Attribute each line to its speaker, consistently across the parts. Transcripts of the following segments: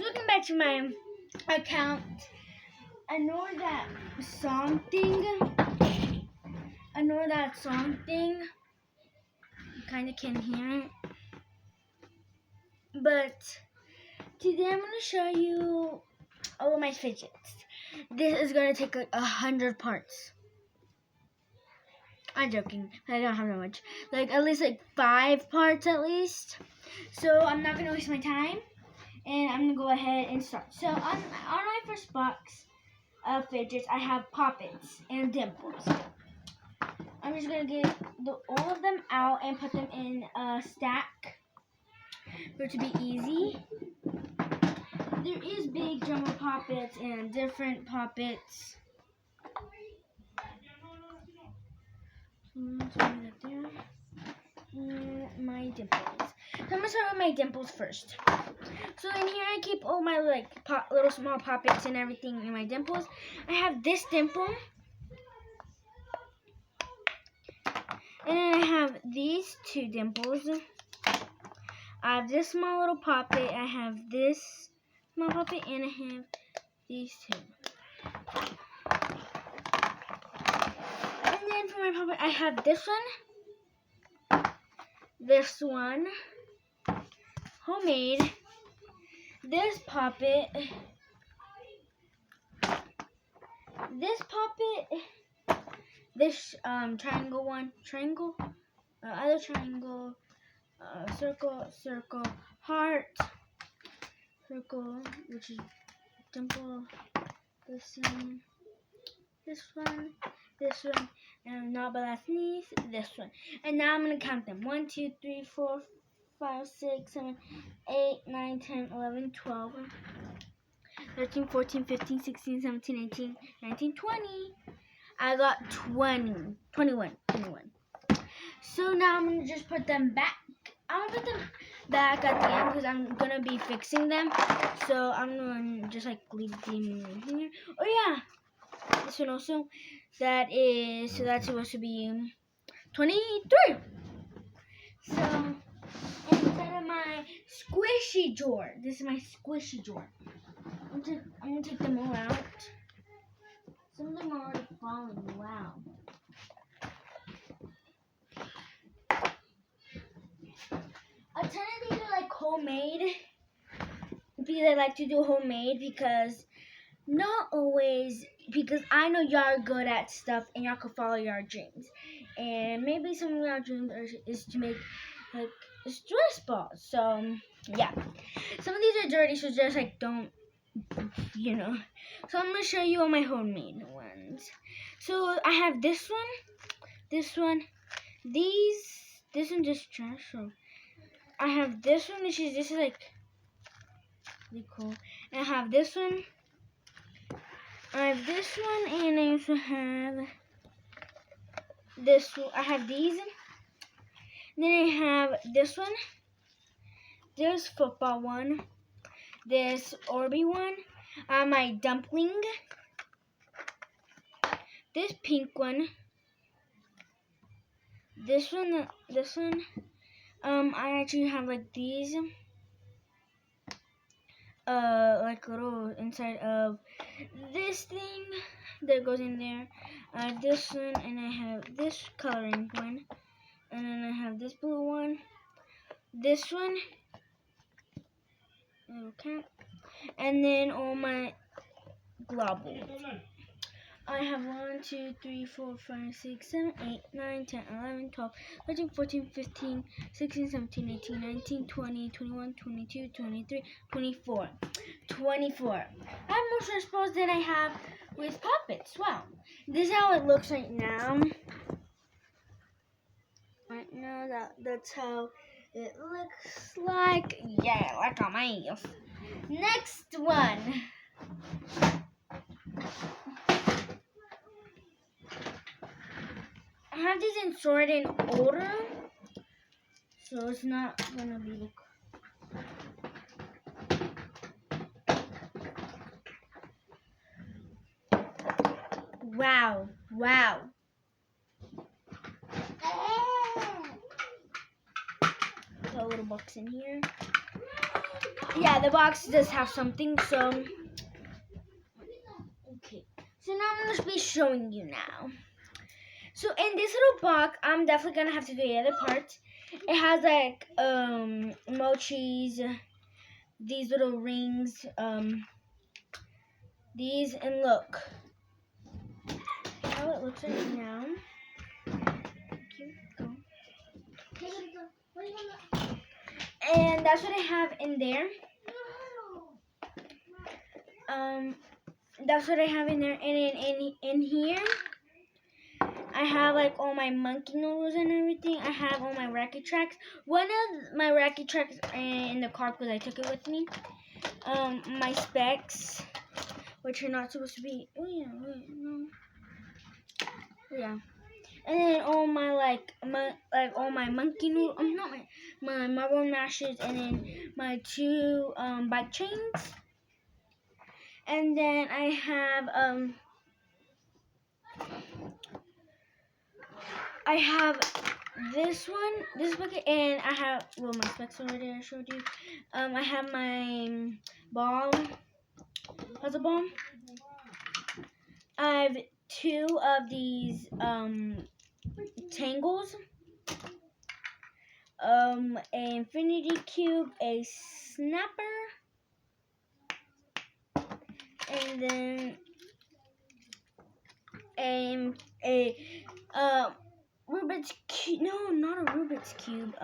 Speaker 1: guys, welcome back to my account. I know that song thing. You kind of can hear it. But today I'm going to show you all of my fidgets. This is going to take like 100 parts. I'm joking. I don't have that much. Like at least like 5 parts at least. So I'm not going to waste my time. And I'm going to go ahead and start. So on my first box of fidgets, I have poppets and dimples. I'm just going to get all of them out and put them in a stack for it to be easy. There is big jumbo poppets and different poppets. And my dimples. So I'm going to start with my dimples first. So in here I keep all my little small poppets and everything in my dimples. I have this dimple. And then I have these 2 dimples. I have this small little poppet. I have this small poppet and I have these 2. And then for my poppet I have this one, homemade, this poppet, this triangle one, other triangle, circle, heart, circle, which is dimple, this one, and not but last least, this one. And now I'm going to count them. 1, 2, 3, 4, 5, 6, 7, 8, 9, 10, 11, 12, 13, 14, 15, 16, 17, 18, 19, 20. I got 21. So now I'm going to just put them back. I'm going to put them back at the end because I'm going to be fixing them. So I'm going to just like leave them in here. Oh yeah, this one also. That's supposed to be 23. So instead of my squishy drawer, this is my squishy drawer. I'm going to take them all out. Some of them are already falling. Wow. A ton of these are like homemade. Because I like to do homemade because not always, because I know y'all are good at stuff and y'all can follow your dreams. And maybe some of your dreams is to make like stress balls. So yeah. Some of these are dirty, so just like don't, you know. So I'm going to show you all my homemade ones. So I have this one, this one just trash. So I have this one, this is like really cool. And I have this one. I have this one, and I also have this one. I have these. And then I have this one. This football one. This Orby one. My dumpling. This pink one. This one. I actually have like these. Like little inside of this thing that goes in there. This one, and I have this coloring one, and then I have this blue one, this one, little cat, and then all my globbles. I have 1, 2, 3, 4, 5, 6, 7, 8, 9, 10, 11, 12, 13, 14, 15, 16, 17, 18, 19, 20, 21, 22, 23, 24. 24. I have more stress balls than I have with puppets. Wow. This is how it looks right now. Right now, that's how it looks like. Yeah, like on my ears. Next one. I have these in sort in order, so it's not gonna be the. Wow. Put a little box in here. Yeah, the box does have something, so okay. So now I'm gonna be showing you now. So in this little box, I'm definitely gonna have to do the other parts. It has like mochis, these little rings, these, and look how it looks right now. And that's what I have in there. That's what I have in there, and in here, I have like all my monkey noodles and everything. I have all my racket tracks. One of my racket tracks in the car because I took it with me. My specs, which are not supposed to be. Oh yeah, wait, no. Yeah. And then all my all my monkey noodles. Not my marble mashes, and then my two bike chains. And then I have this bucket, and I have my specs already. I showed you. I have my puzzle ball. I have two of these tangles. An infinity cube, a snapper, and then a Rubik's cube. No, not a Rubik's cube.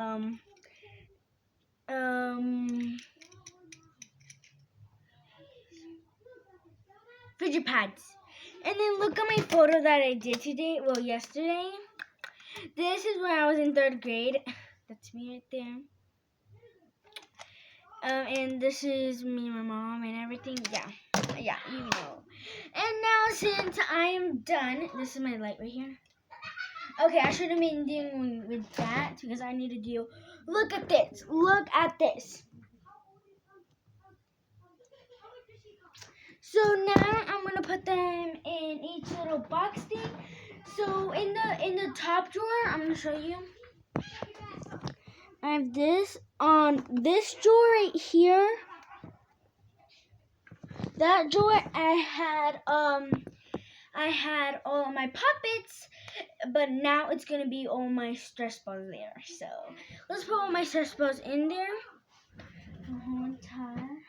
Speaker 1: Fidget pads. And then look at my photo that I did today. Well, yesterday. This is when I was in 3rd grade. That's me right there. And this is me and my mom and everything. Yeah, you know. And now since I am done, this is my light right here. Okay, I should have been dealing with that because I need to deal. Look at this. Look at this. So now I'm gonna put them in each little box thing. So in the top drawer, I'm gonna show you. I have this on this drawer right here. That drawer I had all my puppets, but now it's gonna be all my stress balls there. So let's put all my stress balls in there. One time.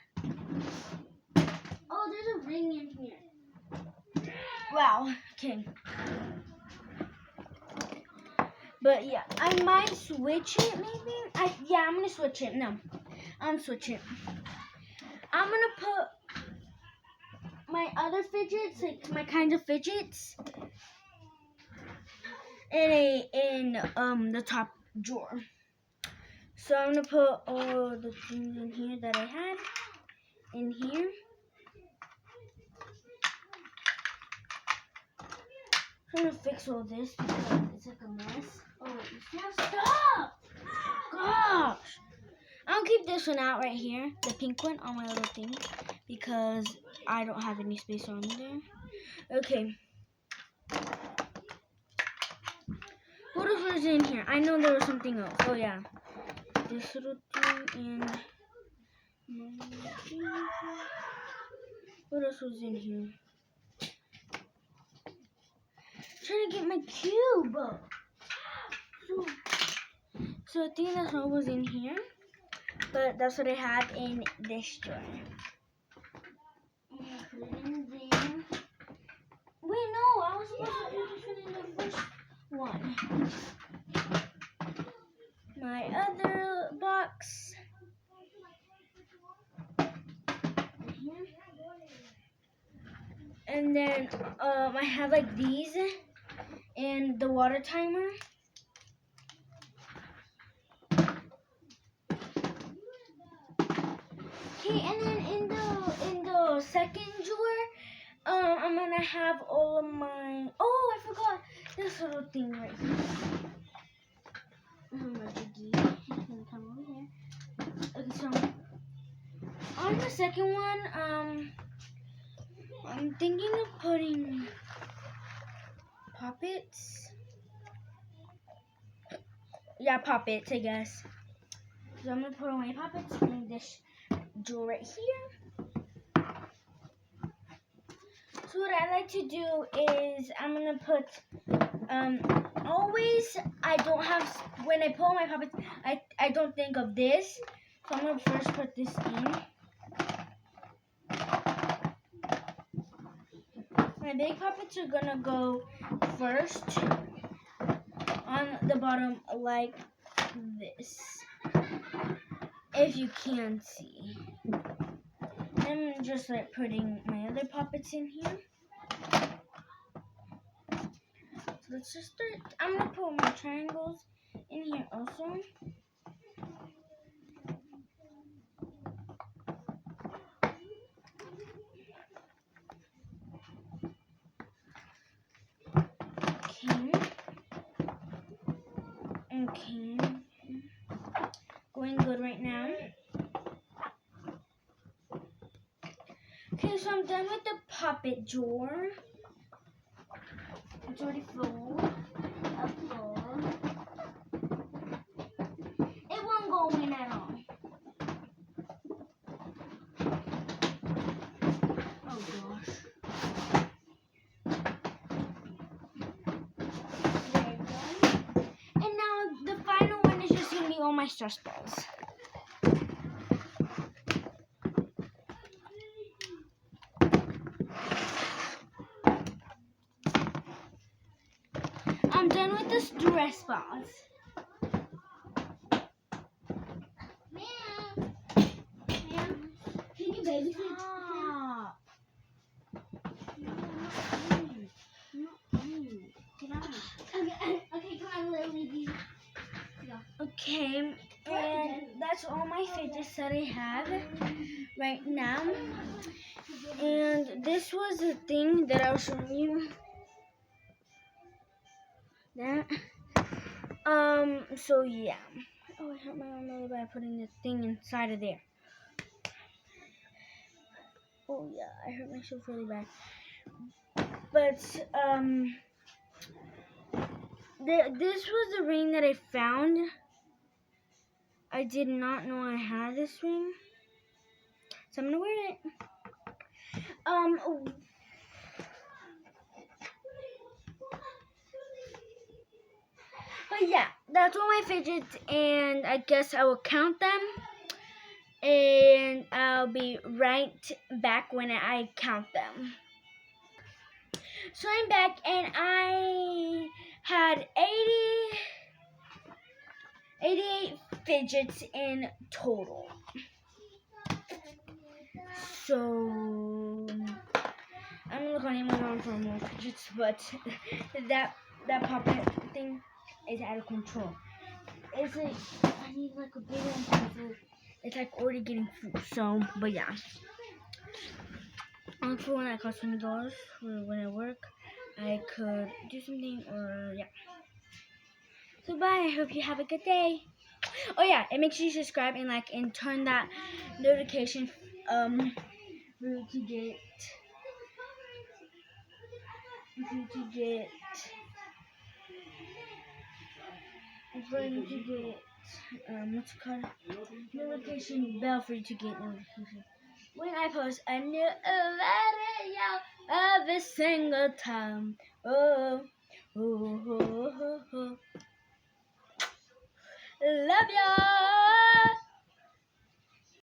Speaker 1: Oh, there's a ring in here. Wow. Okay. But yeah, I might switch it maybe. I'm gonna switch it. No, I'm switch it. I'm gonna put my other fidgets, like my kind of fidgets, in the top drawer. So I'm gonna put all the things in here that I had in here. I'm gonna fix all this because it's like a mess. Oh, it's messed up! Gosh! I'll keep this one out right here, the pink one, on my little thing, because I don't have any space on there. Okay. What else was in here? I know there was something else. Oh yeah, this little thing and what else was in here? Trying to get my cube. So I think that's what was in here, but that's what I had in this drawer. Put it in there. Wait, no, I was supposed to do this one in the first one. My other box. Here. And then I have like these and the water timer. Okay, and then in the second drawer, I'm gonna have all of my. Oh, I forgot this little thing right here. My jiggy. Come over here. Okay, so on the second one, I'm thinking of putting puppets. Yeah, puppets, I guess. So I'm gonna put all my puppets in this jewel right here. So what I like to do is I'm gonna put always I don't have when I pull my puppets I don't think of this. So I'm gonna first put this in. My big puppets are gonna go first on the bottom like this, if you can see. I'm just like putting my other puppets in here. So let's just start. I'm gonna put my triangles in here also. Okay. Going good right now. Okay, so I'm done with the puppet drawer. It's already full. It won't go in at all. Oh gosh. There we go. And now the final one is just gonna be all my stress balls. I'm done with the stress balls. Ma'am, can you baby stop? Okay, come on, little baby. Okay, and that's all my fidgets that I have right now. And this was the thing that I was showing you. That. So yeah. Oh, I hurt my arm really bad putting the thing inside of there. Oh yeah, I hurt myself really bad. But this was the ring that I found. I did not know I had this ring, so I'm gonna wear it. But yeah, that's all my fidgets, and I guess I will count them, and I'll be right back when I count them. So I'm back, and I had 88 fidgets in total. So I'm gonna look on Amazon for more fidgets, but that puppet thing is out of control. It's like I need like a bigger one, so it's like already getting full. So, but yeah, I look for one that costs $20 for when I work. I could do something, or yeah. So bye. I hope you have a good day. Oh yeah, and make sure you subscribe and like and turn that notification for you to get what's it called? Notification bell for you to get notification when I post a new video every single time. Oh, oh, oh, oh, oh. Love y'all.